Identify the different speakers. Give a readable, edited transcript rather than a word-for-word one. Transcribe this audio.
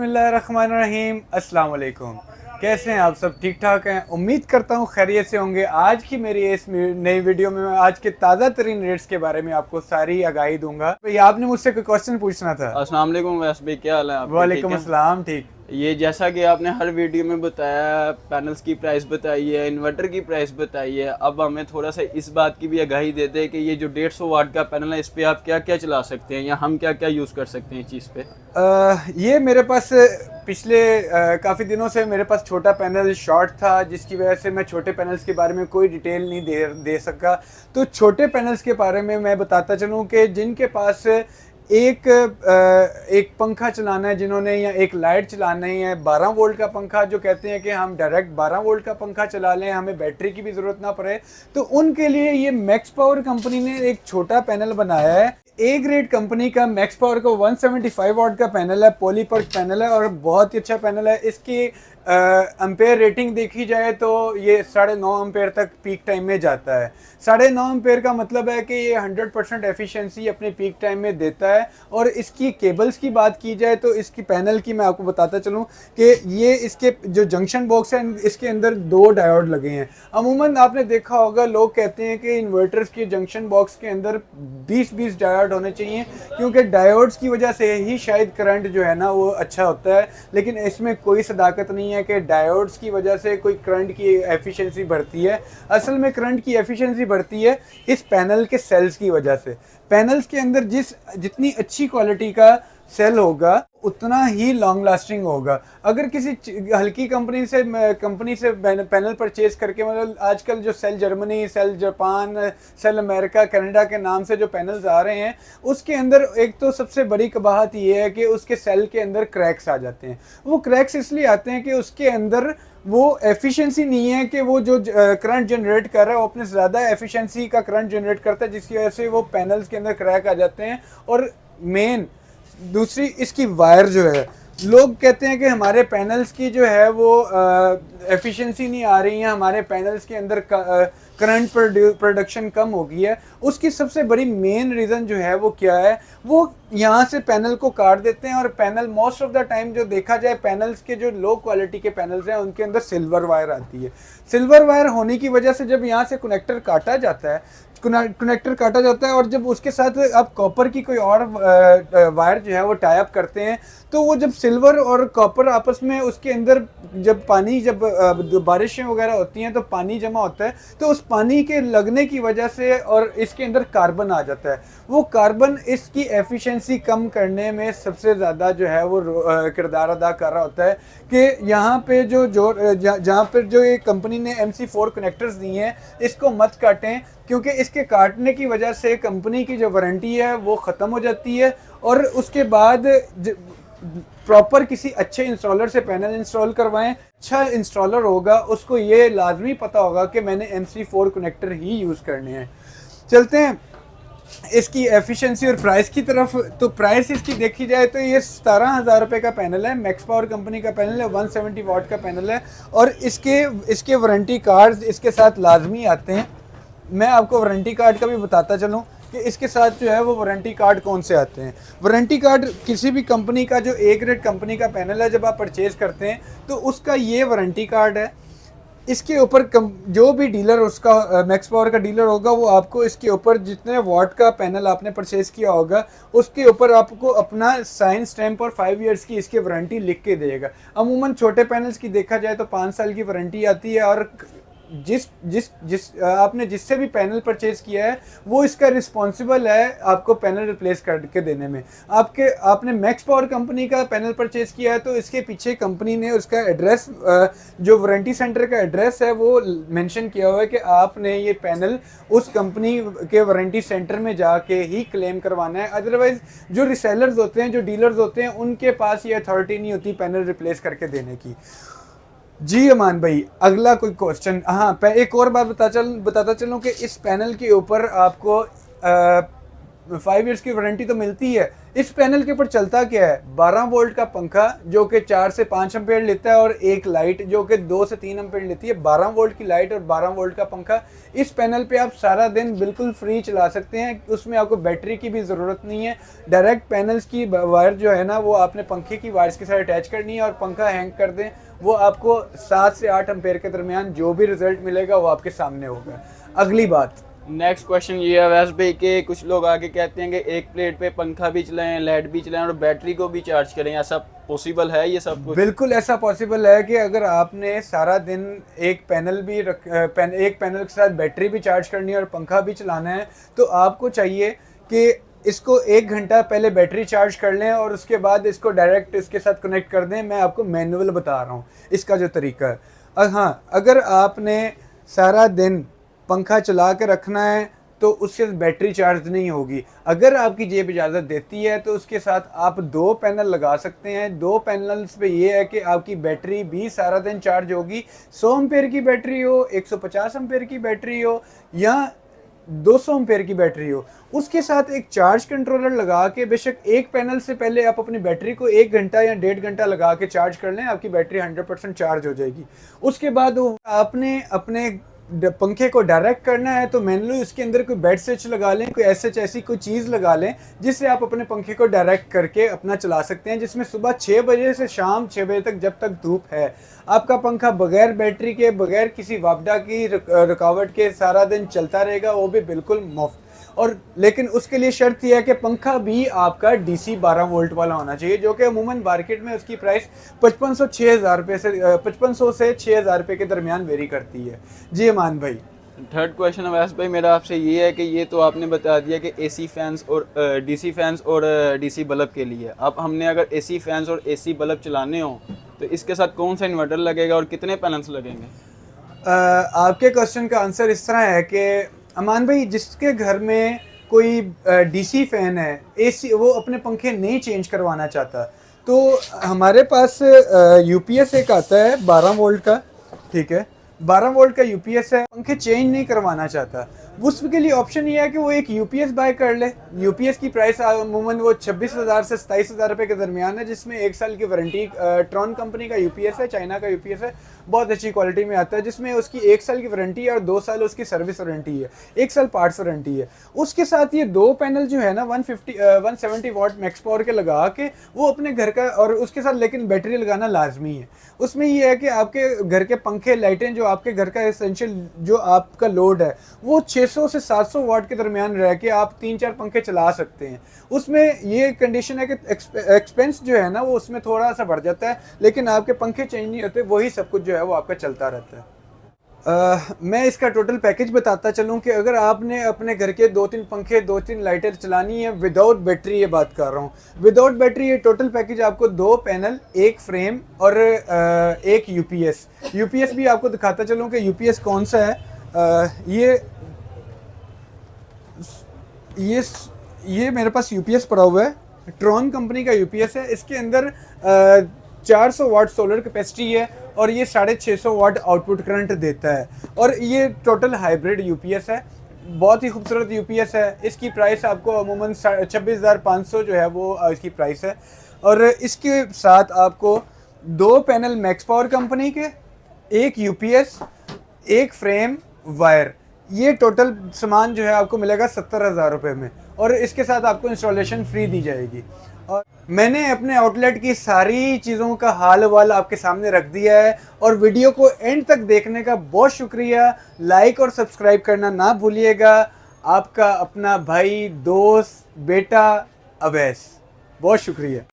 Speaker 1: बिस्मिल्लाहिर्रहमानिर्रहीम। अस्सलाम वालेकुम। कैसे हैं आप सब? ठीक ठाक हैं? उम्मीद करता हूँ खैरियत से होंगे। आज की मेरी इस नई वीडियो में मैं आज के ताज़ा तरीन रेट्स के बारे में आपको सारी आगाही दूंगा। भाई आपने मुझसे कोई क्वेश्चन पूछना था?
Speaker 2: अस्सलाम वालेकुम वैस भाई, क्या हाल है आपके? ठीक
Speaker 1: वालेकुम
Speaker 2: है।
Speaker 1: अस्सलाम। ठीक।
Speaker 2: ये जैसा कि आपने हर वीडियो में बताया, पैनल्स की प्राइस बताई है, इन्वर्टर की प्राइस बताई है, अब हमें थोड़ा सा इस बात की भी आगाही दे दें कि ये जो 150 वाट का पैनल है, इस पे आप क्या क्या चला सकते हैं या हम क्या क्या यूज़ कर सकते हैं इस चीज़ पे?
Speaker 1: ये मेरे पास पिछले काफ़ी दिनों से मेरे पास छोटा पैनल शॉर्ट था, जिसकी वजह से मैं छोटे पैनल्स के बारे में कोई डिटेल नहीं दे सका। तो छोटे पैनल्स के बारे में मैं बताता चलूँ कि जिनके पास एक पंखा चलाना है जिन्होंने, या एक लाइट चलाना है, 12 वोल्ट का पंखा, जो कहते हैं कि हम डायरेक्ट 12 वोल्ट का पंखा चला लें, हमें बैटरी की भी ज़रूरत ना पड़े, तो उनके लिए ये मैक्स पावर कंपनी ने एक छोटा पैनल बनाया है। ए ग्रेड कंपनी का मैक्स पावर का 175 वाट का पैनल है, पॉलीपर्क पैनल है और बहुत ही अच्छा पैनल है। इसकी एम्पेयर रेटिंग देखी जाए तो ये 9.5 एम्पेयर तक पीक टाइम में जाता है। 9.5 एम्पेयर का मतलब है कि ये 100% एफिशिएंसी अपने पीक टाइम में देता है। और इसकी केबल्स की बात की जाए तो इसकी पैनल की मैं आपको बताता चलूँ कि ये इसके जो जंक्शन बॉक्स है, इसके अंदर 2 डायोड लगे हैं। अमूमन आपने देखा होगा, लोग कहते हैं कि इन्वर्टर्स के जंक्शन बॉक्स के अंदर 20-20 डायोड होने चाहिए, क्योंकि डायोड्स की वजह से ही शायद करंट जो है ना वो अच्छा होता है। लेकिन इसमें कोई सदाकत नहीं है कि डायोड्स की वजह से कोई करंट की एफिशिएंसी बढ़ती है। असल में करंट की एफिशिएंसी बढ़ती है इस पैनल के सेल्स की वजह से। पैनल्स के अंदर जितनी अच्छी क्वालिटी का सेल होगा उतना ही लॉन्ग लास्टिंग होगा। अगर किसी हल्की कंपनी से पैनल परचेज करके, मतलब आजकल जो sale Germany, sale Japan, sale America, Canada के नाम से जो पैनल्स आ रहे हैं, उसके अंदर एक तो सबसे बड़ी कबाहत ये है कि उसके सेल के अंदर क्रैक्स आ जाते हैं। वो क्रैक्स इसलिए आते हैं कि उसके अंदर वो एफिशिएंसी नहीं है कि वो जो करंट जनरेट कर रहा है वो अपने ज़्यादा एफिशिएंसी का करंट जनरेट करता है, जिसकी वजह से वो पैनल्स के अंदर क्रैक आ जाते हैं। और मेन दूसरी इसकी वायर जो है, लोग कहते हैं कि हमारे पैनल्स की जो है वो एफिशिएंसी नहीं आ रही है, हमारे पैनल्स के अंदर करंट प्रोडक्शन कम हो गई है। उसकी सबसे बड़ी मेन रीज़न जो है वो क्या है, वो यहाँ से पैनल को काट देते हैं। और panel most of the time जो देखा जाए, पैनल्स के जो लो क्वालिटी के पैनल्स हैं उनके अंदर सिल्वर वायर आती है। सिल्वर वायर होने की वजह से जब यहाँ से कनेक्टर काटा जाता है और जब उसके साथ आप कॉपर की कोई और वायर जो है वो टाई अप करते हैं, तो वो जब सिल्वर और कॉपर आपस में उसके अंदर जब बारिशें वगैरह होती हैं तो पानी जमा होता है, तो उस पानी के लगने की वजह से और इसके अंदर कार्बन आ जाता है। वो कार्बन इसकी एफिशिएंसी कम करने में सबसे ज़्यादा जो है वो किरदार अदा कर रहा होता है। कि यहाँ पे जहाँ पर जो ये कंपनी ने MC4 कनेक्टर्स दिए हैं, इसको मत काटें, क्योंकि इसके काटने की वजह से कंपनी की जो वारंटी है वो ख़त्म हो जाती है। और उसके बाद प्रॉपर किसी अच्छे इंस्टॉलर से पैनल इंस्टॉल करवाएं। अच्छा इंस्टॉलर होगा उसको ये लाजमी पता होगा कि मैंने MC4 कनेक्टर ही यूज़ करने हैं। चलते हैं इसकी एफिशिएंसी और प्राइस की तरफ। तो प्राइस इसकी देखी जाए तो ये 17,000 रुपये का पैनल है, मैक्स पावर कंपनी का पैनल है, 170 वाट का पैनल है। और इसके वारंटी कार्ड्स इसके साथ लाजमी आते हैं। मैं आपको वारंटी कार्ड का भी बताता चलूँ कि इसके साथ जो है वो वारंटी कार्ड कौन से आते हैं। वारंटी कार्ड किसी भी कंपनी का, जो ए ग्रेड कंपनी का पैनल है, जब आप परचेज़ करते हैं तो उसका ये वारंटी कार्ड है। इसके ऊपर जो भी डीलर, उसका मैक्स पावर का डीलर होगा, वो आपको इसके ऊपर जितने वाट का पैनल आपने परचेज़ किया होगा उसके ऊपर आपको अपना साइन स्टैंप और 5 ईयर्स की इसकी वारंटी लिख के देगा। अमूमन छोटे पैनल्स की देखा जाए तो 5 साल की वारंटी आती है। और आपने जिससे भी पैनल परचेज किया है वो इसका रिस्पॉन्सिबल है आपको पैनल रिप्लेस करके देने में। आपने मैक्स पावर कंपनी का पैनल परचेज किया है तो इसके पीछे कंपनी ने उसका एड्रेस, जो वारंटी सेंटर का एड्रेस है, वो मेंशन किया हुआ है कि आपने ये पैनल उस कंपनी के वारंटी सेंटर में जाके ही क्लेम करवाना है। अदरवाइज जो रिसेलर्स होते हैं, जो डीलर्स होते हैं, उनके पास ये अथॉरिटी नहीं होती पैनल रिप्लेस करके देने की। जी अमान भाई, अगला कोई क्वेश्चन? हाँ, एक और बात बताता चलूँ कि इस पैनल के ऊपर आपको 5 ईयर्स की वारंटी तो मिलती है। इस पैनल के ऊपर चलता क्या है, 12 वोल्ट का पंखा जो कि 4 से 5 एम्पेयर लेता है और एक लाइट जो कि 2 से 3 एम्पेयर लेती है। 12 वोल्ट की लाइट और 12 वोल्ट का पंखा, इस पैनल पे आप सारा दिन बिल्कुल फ्री चला सकते हैं। उसमें आपको बैटरी की भी ज़रूरत नहीं है। डायरेक्ट पैनल्स की वायर जो है ना वो आपने पंखे की वायर्स के साथ अटैच करनी है और पंखा हैंग कर दें, वो आपको 7 से 8 एम्पेयर के दरमियान जो भी रिजल्ट मिलेगा वो आपके सामने होगा। अगली बात,
Speaker 2: नेक्स्ट क्वेश्चन ये है वैस भाई कि कुछ लोग आगे कहते हैं कि एक प्लेट पे पंखा भी चलाएं, लाइट भी चलाएं और बैटरी को भी चार्ज करें, ऐसा पॉसिबल है ये सब कुछ?
Speaker 1: बिल्कुल ऐसा पॉसिबल है कि अगर आपने सारा दिन एक पैनल एक पैनल के साथ बैटरी भी चार्ज करनी है और पंखा भी चलाना है, तो आपको चाहिए कि इसको 1 घंटा पहले बैटरी चार्ज कर लें और उसके बाद इसको डायरेक्ट इसके साथ कनेक्ट कर दें। मैं आपको मैनुअल बता रहा हूँ इसका जो तरीका है। हाँ, अगर आपने सारा दिन पंखा चला के रखना है तो उससे बैटरी चार्ज नहीं होगी। अगर आपकी जेब इजाज़त देती है तो उसके साथ आप 2 पैनल लगा सकते हैं। 2 पैनल्स पे ये है कि आपकी बैटरी भी सारा दिन चार्ज होगी। 100 एम्पेयर की बैटरी हो, 150 एम्पेयर की बैटरी हो या 200 एम्पेयर की बैटरी हो, उसके साथ एक चार्ज कंट्रोलर लगा के बेशक एक पैनल से पहले आप अपनी बैटरी को 1 घंटा या 1.5 घंटा लगा के चार्ज कर लें, आपकी बैटरी 100% चार्ज हो जाएगी। उसके बाद आपने अपने पंखे को डायरेक्ट करना है तो मैनुअली उसके अंदर कोई बेड स्विच लगा लें, कोई ऐसी कोई चीज़ लगा लें जिससे आप अपने पंखे को डायरेक्ट करके अपना चला सकते हैं, जिसमें सुबह 6 बजे से शाम 6 बजे तक जब तक धूप है आपका पंखा बगैर बैटरी के, बगैर किसी वापडा की रुकावट के सारा दिन चलता रहेगा, वो भी बिल्कुल मुफ्त। और लेकिन उसके लिए शर्त यह है कि पंखा भी आपका डीसी 12 वोल्ट वाला होना चाहिए, जो कि अमूमन मार्केट में उसकी प्राइस 5500 से 6000 रुपये के दरमियान वेरी करती है। जी अमान भाई।
Speaker 2: थर्ड क्वेश्चन अवैस भाई मेरा आपसे ये है कि ये तो आपने बता दिया कि एसी फैंस और डीसी फैंस और डीसी बल्ब के लिए। अब हमने अगर एसी फैंस और एसी बल्ब चलाने हो तो इसके साथ कौन सा इन्वर्टर लगेगा और कितने पैनल्स लगेंगे?
Speaker 1: आपके क्वेश्चन का आंसर इस तरह है कि अमान भाई, जिसके घर में कोई डीसी फैन है, एसी, वो अपने पंखे नहीं चेंज करवाना चाहता, तो हमारे पास यूपीएस एक आता है 12 वोल्ट का, ठीक है, 12 वोल्ट का यूपीएस है। पंखे चेंज नहीं करवाना चाहता, उसके लिए ऑप्शन ये है कि वो एक यूपीएस बाय कर ले। यूपीएस की प्राइस अमूमन वो 26,000 से 27,000 रुपये के दरमियान है, जिसमें 1 साल की वारंटी, ट्रॉन कंपनी का यूपीएस है, चाइना का यूपीएस है, बहुत अच्छी क्वालिटी में आता है, जिसमें उसकी 1 साल की वारंटी है और 2 साल उसकी सर्विस वारंटी है, 1 साल पार्ट्स वारंटी है। उसके साथ ये 2 पैनल जो है ना 170 वाट मैक्स पावर के लगा के वो अपने घर का, और उसके साथ लेकिन बैटरी लगाना लाजमी है। उसमें ये है कि आपके घर के पंखे, लाइटें, जो आपके घर का एसेंशियल जो आपका लोड है वो 600 से 700 वाट के दरमियान रह के आप 3-4 पंखे चला सकते हैं। उसमें ये कंडीशन है कि एक्सपेंस जो है ना वो उसमें थोड़ा सा बढ़ जाता है, लेकिन आपके पंखे चेंज नहीं होते, वही सब कुछ जो है वो आपका चलता रहता है। मैं इसका टोटल पैकेज बताता चलूं कि अगर आपने अपने घर के 2-3 पंखे, 2-3 लाइटें चलानी है विदाउट बैटरी, ये बात कर रहा हूँ, विदाउट बैटरी, ये टोटल पैकेज आपको 2 पैनल, 1 फ्रेम और 1 यूपीएस भी आपको दिखाता चलूं कि यूपीएस कौन सा है। ये मेरे पास यूपीएस पड़ा हुआ है, ट्रॉन कंपनी का यूपीएस है। इसके अंदर 400 वाट सोलर कैपेसिटी है और ये 650 वाट आउटपुट करंट देता है, और ये टोटल हाइब्रिड यूपीएस है, बहुत ही खूबसूरत यूपीएस है। इसकी प्राइस आपको अमूमन 26,500 जो है वो इसकी प्राइस है। और इसके साथ आपको 2 पैनल मैक्स पावर कंपनी के, 1 यूपीएस, 1 फ्रेम, वायर, ये टोटल सामान जो है आपको मिलेगा 70,000 रुपये में, और इसके साथ आपको इंस्टॉलेशन फ्री दी जाएगी। और मैंने अपने आउटलेट की सारी चीज़ों का हाल वाल आपके सामने रख दिया है, और वीडियो को एंड तक देखने का बहुत शुक्रिया। लाइक और सब्सक्राइब करना ना भूलिएगा। आपका अपना भाई, दोस्त, बेटा अवैस, बहुत शुक्रिया।